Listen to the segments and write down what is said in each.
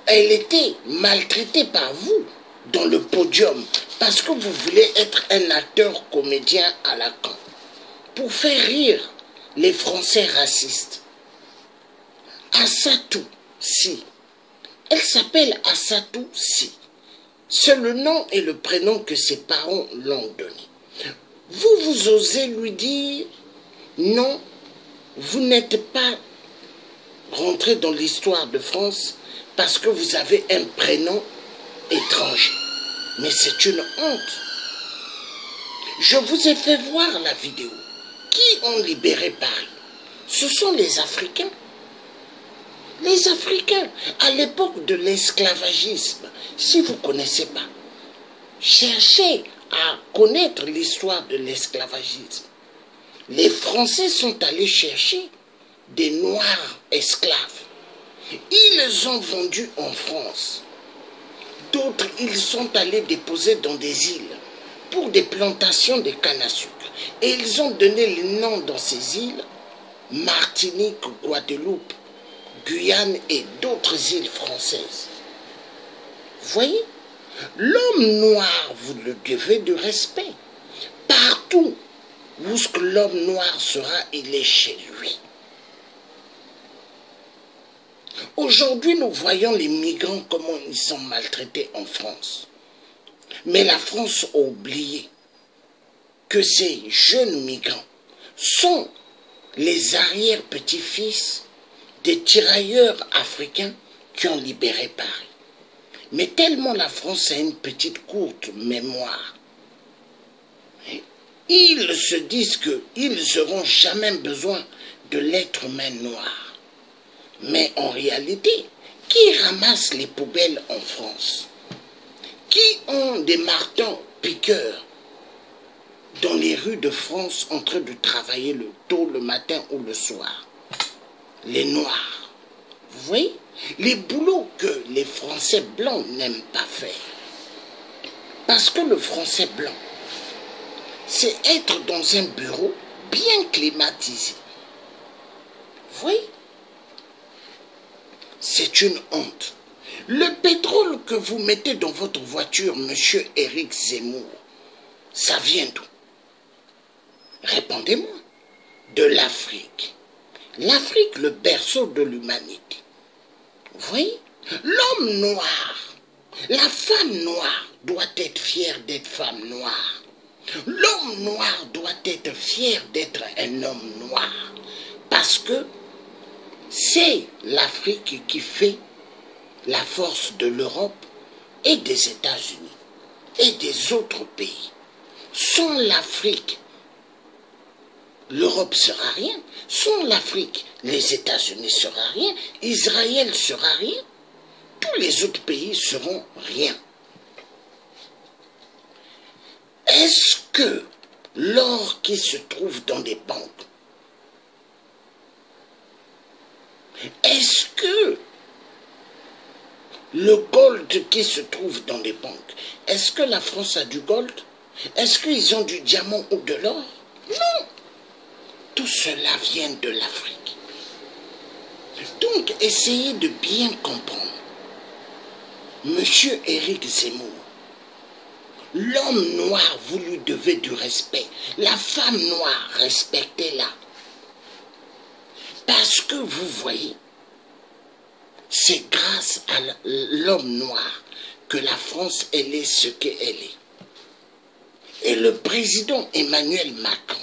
elle était maltraitée par vous dans le podium parce que vous voulez être un acteur comédien à la con pour faire rire les Français racistes. Assatou Si. Elle s'appelle Assatou Si. C'est le nom et le prénom que ses parents l'ont donné. Vous osez lui dire non, vous n'êtes pas rentré dans l'histoire de France parce que vous avez un prénom étranger. Mais c'est une honte. Je vous ai fait voir la vidéo. Qui ont libéré Paris? Ce sont les Africains. Les Africains, à l'époque de l'esclavagisme, si vous ne connaissez pas, cherchez à connaître l'histoire de l'esclavagisme. Les Français sont allés chercher des Noirs esclaves. Ils les ont vendus en France. D'autres, ils sont allés déposer dans des îles pour des plantations de canne à sucre. Et ils ont donné les noms dans ces îles, Martinique, Guadeloupe, Guyane et d'autres îles françaises. Vous voyez, l'homme noir, vous le devez de respect. Partout où l'homme noir sera, il est chez lui. Aujourd'hui, nous voyons les migrants, comment ils sont maltraités en France. Mais la France a oublié que ces jeunes migrants sont les arrière-petits-fils des tirailleurs africains qui ont libéré Paris. Mais tellement la France a une petite courte mémoire, ils se disent qu'ils n'auront jamais besoin de l'être humain noir. Mais en réalité, qui ramasse les poubelles en France? Qui ont des marteaux piqueurs dans les rues de France en train de travailler le tôt le matin ou le soir? Les Noirs. Vous voyez? Les boulots que les Français blancs n'aiment pas faire. Parce que le Français blanc, c'est être dans un bureau bien climatisé. Vous voyez? C'est une honte. Le pétrole que vous mettez dans votre voiture, monsieur Éric Zemmour, ça vient d'où? Répondez-moi. De l'Afrique. L'Afrique, le berceau de l'humanité. Vous voyez? L'homme noir, la femme noire doit être fière d'être femme noire. L'homme noir doit être fier d'être un homme noir. Parce que c'est l'Afrique qui fait la force de l'Europe et des États-Unis et des autres pays. Sans l'Afrique, l'Europe sera rien. Sans l'Afrique, les États-Unis sera rien. Israël sera rien. Tous les autres pays seront rien. Est-ce que l'or qui se trouve dans des banques, est-ce que le gold qui se trouve dans des banques, est-ce que la France a du gold? Est-ce qu'ils ont du diamant ou de l'or? Non. Tout cela vient de l'Afrique. Donc, essayez de bien comprendre. Monsieur Éric Zemmour, l'homme noir, vous lui devez du respect. La femme noire, respectez-la. Parce que vous voyez, c'est grâce à l'homme noir que la France, elle est ce qu'elle est. Et le président Emmanuel Macron,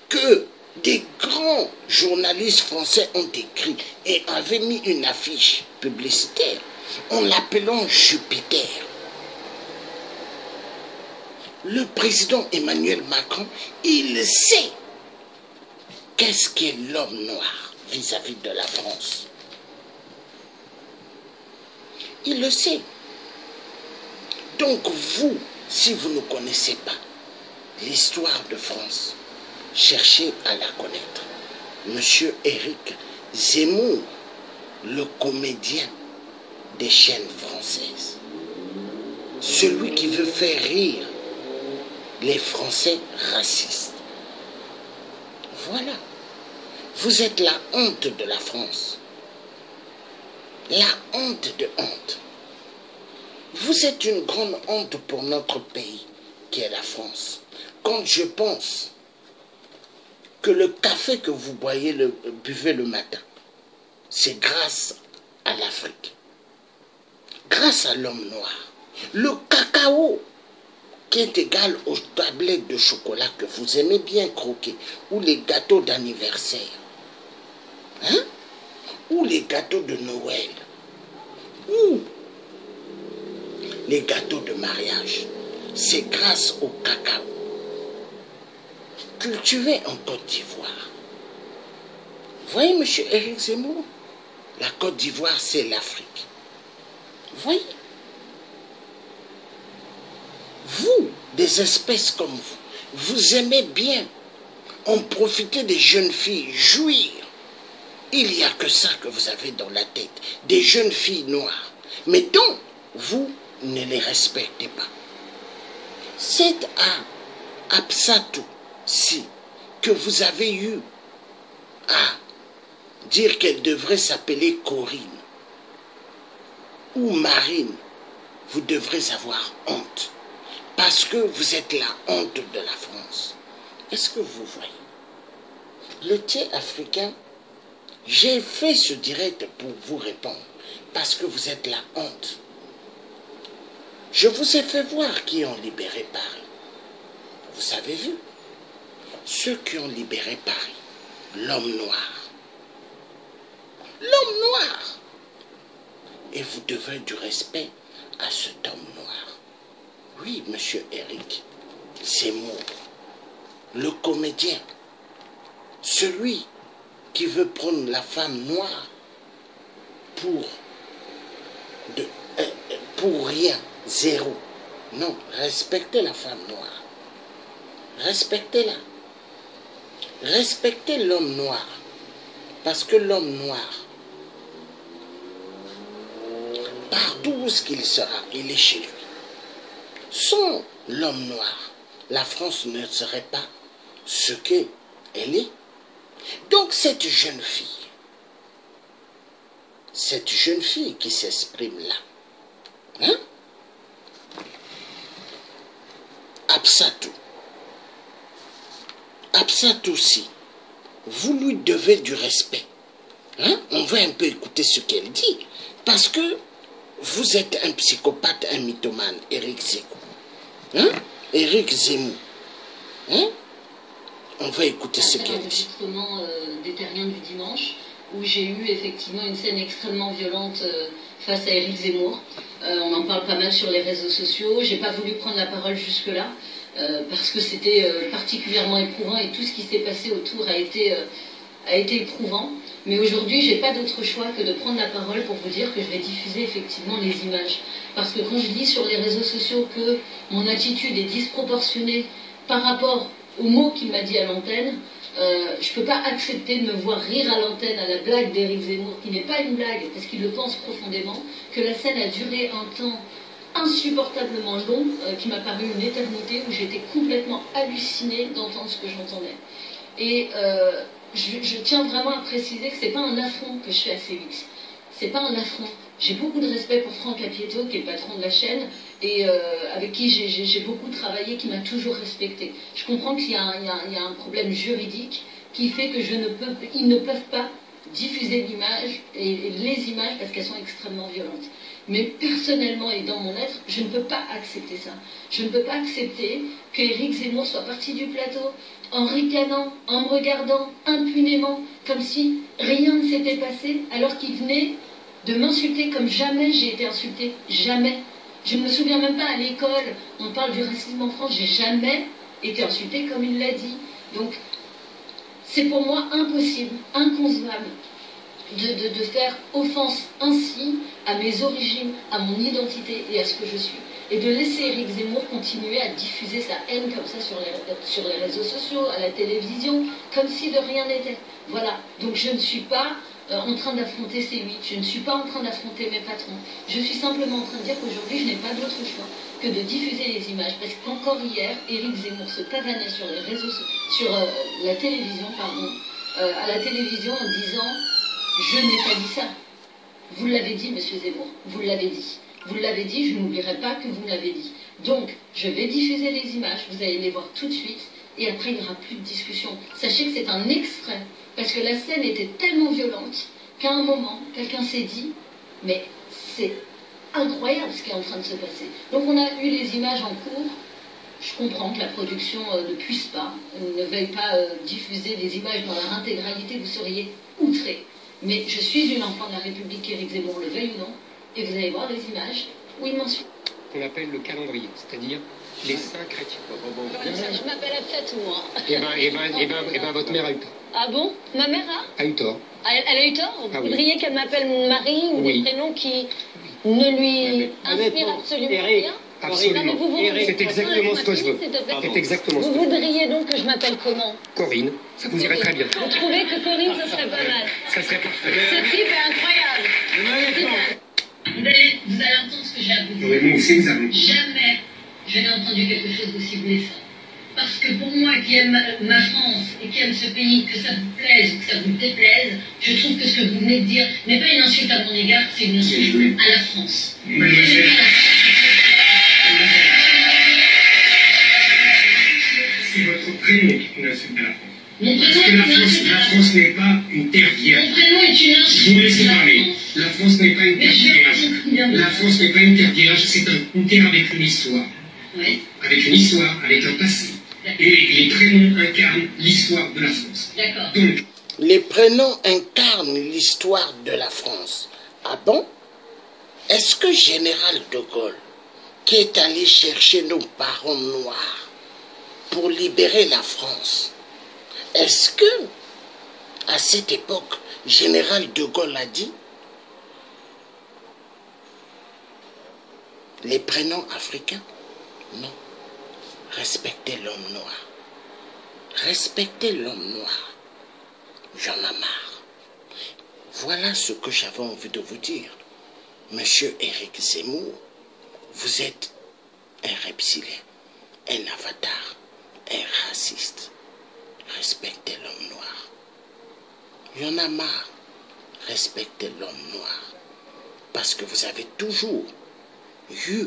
que des grands journalistes français ont écrit et avaient mis une affiche publicitaire en l'appelant Jupiter. Le président Emmanuel Macron, il sait qu'est-ce qu'est l'homme noir vis-à-vis de la France. Il le sait. Donc vous, si vous ne connaissez pas l'histoire de France, cherchez à la connaître. Monsieur Éric Zemmour, le comédien des chaînes françaises. Celui qui veut faire rire les Français racistes. Voilà. Vous êtes la honte de la France. la honte de honte. Vous êtes une grande honte pour notre pays, qui est la France. Quand je pense que le café que vous buvez le matin, c'est grâce à l'Afrique, grâce à l'homme noir. Le cacao, qui est égal aux tablettes de chocolat que vous aimez bien croquer, ou les gâteaux d'anniversaire, hein? Ou les gâteaux de Noël, ou les gâteaux de mariage, c'est grâce au cacao cultivé en Côte d'Ivoire. Voyez, M. Éric Zemmour, la Côte d'Ivoire, c'est l'Afrique. Voyez, vous, des espèces comme vous aimez bien en profiter des jeunes filles, jouir. Il n'y a que ça que vous avez dans la tête, des jeunes filles noires. Mais donc, vous ne les respectez pas. C'est à Absatou, si, que vous avez eu à dire qu'elle devrait s'appeler Corinne ou Marine, vous devrez avoir honte. Parce que vous êtes la honte de la France. Est-ce que vous voyez? Le thé africain, j'ai fait ce direct pour vous répondre. Parce que vous êtes la honte. Je vous ai fait voir qui ont libéré Paris. Vous avez vu? Ceux qui ont libéré Paris. L'homme noir. L'homme noir. Et vous devez du respect à cet homme noir. Oui, monsieur Éric Zemmour, le comédien, celui qui veut prendre la femme noire pour rien, zéro. Non, respectez la femme noire. Respectez-la. Respectez l'homme noir. Parce que l'homme noir, partout où qu'il sera, il est chez lui. Sans l'homme noir, la France ne serait pas ce qu'elle est. Donc cette jeune fille qui s'exprime là, hein? Absatou aussi, vous lui devez du respect. Hein? On va un peu écouter ce qu'elle dit, parce que vous êtes un psychopathe, un mythomane, Éric Zemmour. Hein? Éric Zemmour. Hein? On va écouter ce qu'elle dit. L'enregistrement des Terriens du dimanche, où j'ai eu effectivement une scène extrêmement violente face à Éric Zemmour. On en parle pas mal sur les réseaux sociaux. J'ai pas voulu prendre la parole jusque-là, parce que c'était particulièrement éprouvant et tout ce qui s'est passé autour a été éprouvant. Mais aujourd'hui, j'ai pas d'autre choix que de prendre la parole pour vous dire que je vais diffuser effectivement les images. Parce que quand je dis sur les réseaux sociaux que mon attitude est disproportionnée par rapport aux mots qu'il m'a dit à l'antenne, je ne peux pas accepter de me voir rire à l'antenne à la blague d'Éric Zemmour, qui n'est pas une blague, parce qu'il le pense profondément, que la scène a duré un temps insupportablement long, qui m'a paru une éternité, où j'étais complètement hallucinée d'entendre ce que j'entendais. Et je tiens vraiment à préciser que ce n'est pas un affront que je fais à C8. C'est pas un affront. J'ai beaucoup de respect pour Franck Apieto, qui est le patron de la chaîne, et avec qui j'ai beaucoup travaillé, qui m'a toujours respecté. Je comprends qu'il y a un problème juridique qui fait que ils ne peuvent pas diffuser l'image et les images parce qu'elles sont extrêmement violentes. Mais personnellement et dans mon être, je ne peux pas accepter ça. Je ne peux pas accepter qu'Éric Zemmour soit parti du plateau en ricanant, en me regardant impunément, comme si rien ne s'était passé, alors qu'il venait de m'insulter comme jamais j'ai été insultée. Jamais. Je ne me souviens même pas à l'école, on parle du racisme en France, j'ai jamais été insultée comme il l'a dit. Donc, c'est pour moi impossible, inconcevable de faire offense ainsi à mes origines, à mon identité et à ce que je suis. Et de laisser Éric Zemmour continuer à diffuser sa haine comme ça sur les réseaux sociaux, à la télévision, comme si de rien n'était. Voilà. Donc je ne suis pas en train d'affronter C8, je ne suis pas en train d'affronter mes patrons. Je suis simplement en train de dire qu'aujourd'hui, je n'ai pas d'autre choix que de diffuser les images. Parce qu'encore hier, Éric Zemmour se pavanait sur les réseaux, sur la télévision, pardon, à la télévision en disant « Je n'ai pas dit ça ». Vous l'avez dit, monsieur Zemmour, vous l'avez dit. Vous l'avez dit, je n'oublierai pas que vous me l'avez dit. Donc, je vais diffuser les images, vous allez les voir tout de suite, et après, il n'y aura plus de discussion. Sachez que c'est un extrait, parce que la scène était tellement violente qu'à un moment, quelqu'un s'est dit, mais c'est incroyable ce qui est en train de se passer. Donc, on a eu les images en cours. Je comprends que la production ne puisse pas, ne veuille pas diffuser les images dans leur intégralité, vous seriez outrés. Mais je suis une enfant de la République, Éric Zemmour le veuille ou non, et vous allez voir les images où il m'en suit. Qu'on appelle le calendrier, c'est-à-dire les saints chrétiens. Je m'appelle Afet, moi. Eh ben, votre mère a eu tort. Ah bon? Ma mère a eu tort. Elle a eu tort? Vous Ah, voudriez qu'elle m'appelle Marie ou oui. des prénoms qui ne lui inspirent absolument rien? Absolument. C'est exactement ce que je veux. C'est exactement ce que je veux. Vous voudriez donc que je m'appelle comment? Corinne, ça vous irait très bien. Vous trouvez que Corinne, ça serait pas mal? Ça serait parfait. Ce type est incroyable. Vous allez entendre ce que j'ai à vous dire. Oui, moi aussi, nous avons. Jamais je n'ai entendu quelque chose d'aussi blessant. Parce que pour moi qui aime ma France et qui aime ce pays, que ça vous plaise ou que ça vous déplaise, je trouve que ce que vous venez de dire n'est pas une insulte à mon égard, c'est une insulte à la France. C'est votre prénom qui est une insulte à la France. Mon Parce prénom que est une insulte à la la France n'est pas une terre vierge. Mon prénom est une insulte. Je vous laisse à la parler. France. La France n'est pas une terre vierge. La France n'est pas une terre vierge, c'est une terre avec une histoire. Oui. Avec une histoire, avec un passé. Et les prénoms incarnent l'histoire de la France. D'accord. Donc, Les prénoms incarnent l'histoire de la France. Ah bon? Est-ce que Général de Gaulle, qui est allé chercher nos parents noirs pour libérer la France, est-ce que, à cette époque, Général de Gaulle a dit les prénoms africains? Non. Respectez l'homme noir. Respectez l'homme noir. J'en ai marre. Voilà ce que j'avais envie de vous dire. Monsieur Éric Zemmour, vous êtes un reptilien, un avatar, un raciste. Respectez l'homme noir. J'en ai marre. Respectez l'homme noir. Parce que vous avez toujours eu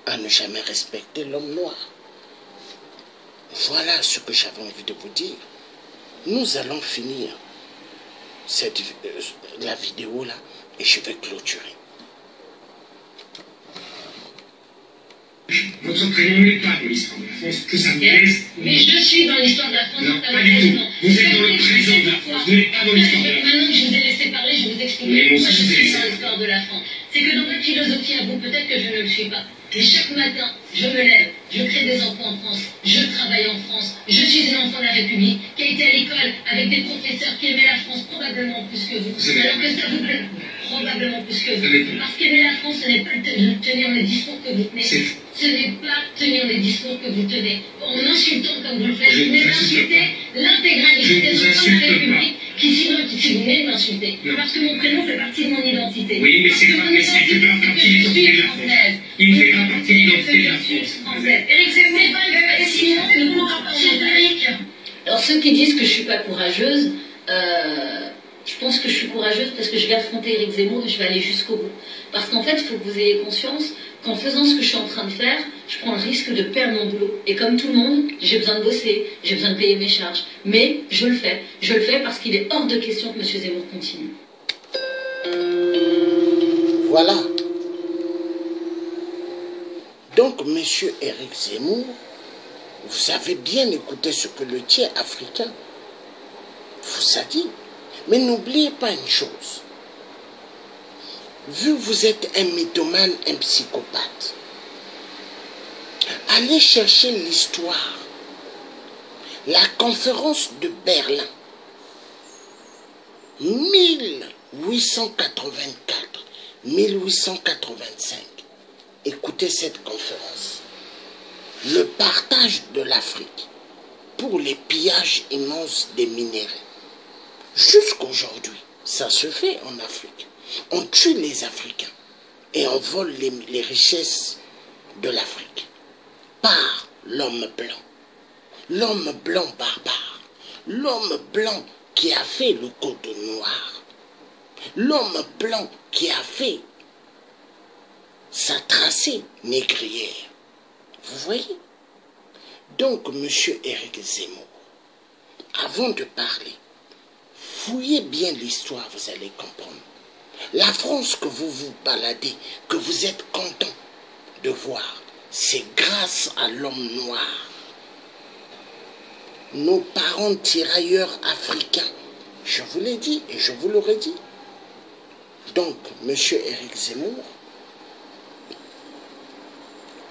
à ne jamais respecter l'homme noir. Voilà ce que j'avais envie de vous dire. Nous allons finir la vidéo là et je vais clôturer. votre prénom n'est pas dans l'histoire de la France, que ça vous plaise. Mais je suis dans l'histoire de la France. Non, pas du tout. Vous êtes dans le présent de la France, vous n'êtes pas dans l'histoire de la France. Maintenant que je vous ai laissé parler, je vous explique Mais pourquoi je moi, suis dans l'histoire de la France. C'est que dans votre philosophie à vous, peut-être que je ne le suis pas. Mais chaque matin, je me lève, je crée des emplois en France, je travaille en France, je suis une enfant de la République qui a été à l'école avec des professeurs qui aimaient la France probablement plus que vous. Alors que ça vous plaît probablement plus que vous. Parce qu'aimer la France, ce n'est pas tenir les discours que vous tenez. Ce n'est pas tenir les discours que vous tenez. En insultant comme vous le faites, vous venez d'insulter l'intégralité des enfants de la République qui sinon, si vous venez de m'insulter. Parce que mon prénom fait partie de mon identité. Oui, mais c'est pas partie de l'identité de la France. Il ne fait pas partie de l'identité de la France. Éric Zemmour, et sinon, ne vous rapprochez d'Éric. Alors ceux qui disent que je ne suis pas courageuse, je pense que je suis courageuse parce que je vais affronter Éric Zemmour et je vais aller jusqu'au bout. Parce qu'en fait, il faut que vous ayez conscience qu'en faisant ce que je suis en train de faire, je prends le risque de perdre mon boulot. Et comme tout le monde, j'ai besoin de bosser, j'ai besoin de payer mes charges. Mais je le fais. Je le fais parce qu'il est hors de question que M. Zemmour continue. Voilà. Donc, M. Éric Zemmour, vous avez bien écouté ce que le tiers africain vous a dit. Mais n'oubliez pas une chose. Vu que vous êtes un mythomane, un psychopathe, allez chercher l'histoire. La conférence de Berlin, 1884-1885. Écoutez cette conférence. Le partage de l'Afrique pour les pillages immenses des minéraux. Jusqu'aujourd'hui, ça se fait en Afrique. On tue les Africains et on vole les richesses de l'Afrique par l'homme blanc. L'homme blanc barbare. L'homme blanc qui a fait le code noir, l'homme blanc qui a fait sa tracée négrière. Vous voyez? Donc, M. Éric Zemmour, avant de parler, fouillez bien l'histoire, vous allez comprendre. La France que vous vous baladez, que vous êtes content de voir, c'est grâce à l'homme noir. Nos parents tirailleurs africains, je vous l'ai dit et je vous l'aurais dit. Donc, M. Éric Zemmour,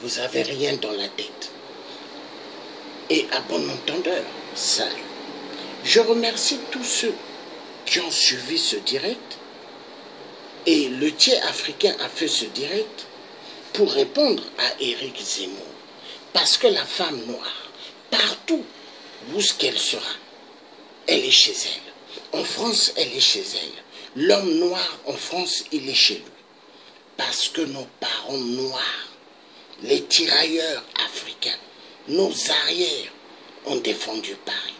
vous n'avez rien dans la tête. Et à bon entendeur, salut. Je remercie tous ceux qui ont suivi ce direct. Et le Thiers africain a fait ce direct pour répondre à Éric Zemmour. Parce que la femme noire, partout où qu'elle sera, elle est chez elle. En France, elle est chez elle. L'homme noir en France, il est chez lui. Parce que nos parents noirs, les tirailleurs africains, nos arrières ont défendu Paris.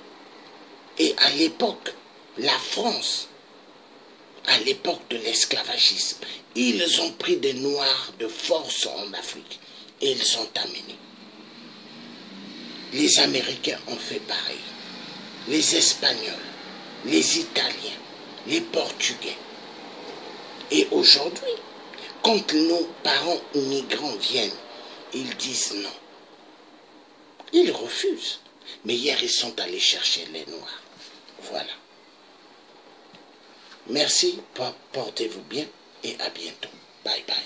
Et à l'époque, la France, à l'époque de l'esclavagisme, ils ont pris des Noirs de force en Afrique et ils ont amené. Les Américains ont fait pareil. Les Espagnols, les Italiens, les Portugais. Et aujourd'hui, quand nos parents migrants viennent, ils disent non. Ils refusent. Mais hier, ils sont allés chercher les Noirs. Voilà. Merci, portez-vous bien et à bientôt. Bye bye.